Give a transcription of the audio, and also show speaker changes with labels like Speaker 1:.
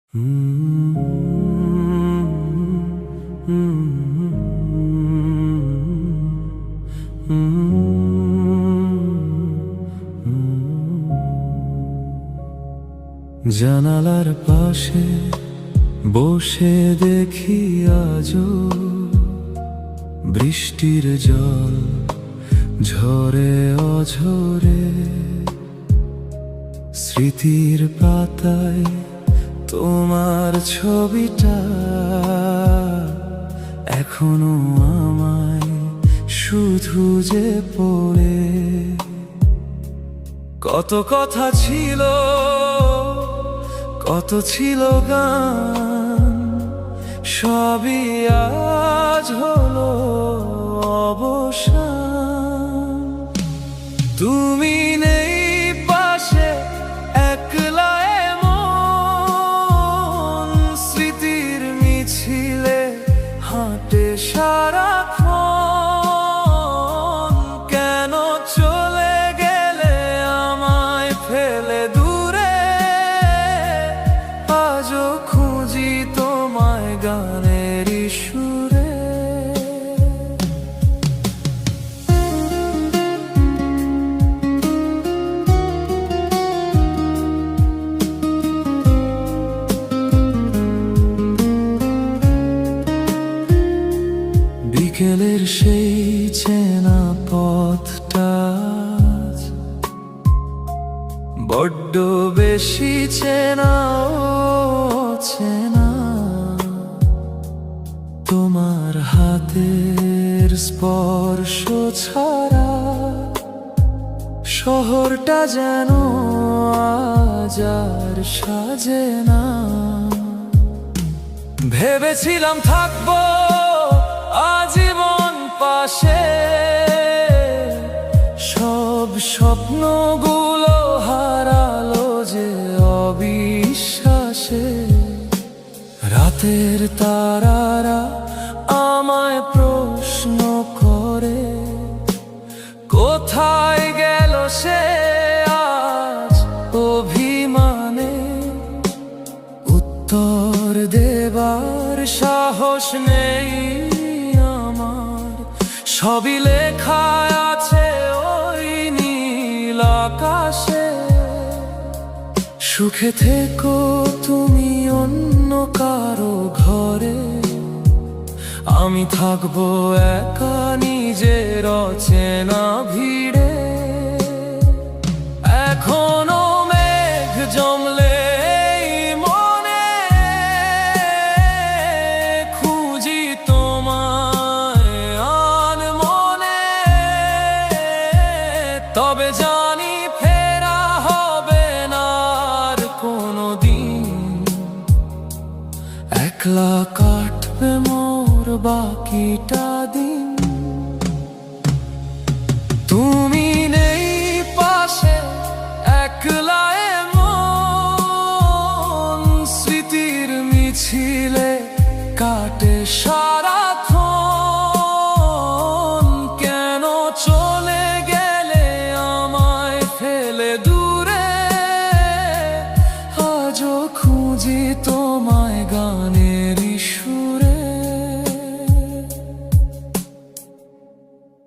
Speaker 1: জানালার পাশে বসে দেখি আজও বৃষ্টির জল ঝরে অঝরে, স্মৃতির পাতায় তোমার ছবিটা এখনো আমায় শুধু যে পড়ে। কত কথা ছিল, কত ছিল গান, সবই আজ হলো অবসান। তুমি নেই পাশে, একলা এমন স্মৃতির মিছিলে হাঁটে সারাক্ষণ। কেন চলে গেলে আমায় ফেলে দূরে, আজও খুঁজি তোমায় গানের সুরে। বিকেলের সেই চেনা পথটা বড্ড বেশি চেনা, চেনা। তোমার হাতের স্পর্শ ছাড়া শহরটা যেন আজ আর সাজে না। ভেবেছিলাম থাকবো আজীবন পাশে, সব স্বপ্নগুলো হারালো যে অবিশ্বাসে। রাতের তারারা আমায় প্রশ্ন করে, কোথায় গেল সে আজ অভিমানে। উত্তর দেবার সাহস নেই আমার, সবই লেখা আছে ওই নীল আকাশে। সুখে থেকো তুমি অন্য কারো ঘরে, আমি থাকবো একা নিজের অচেনা ভিড়ে। এখনো মেঘ জমলে এই মনে, খুঁজি তোমায় আনমনে। তবে জানি ফেরা হবে না আর কোনোদিন, একলা কাটবে মোর বাকিটা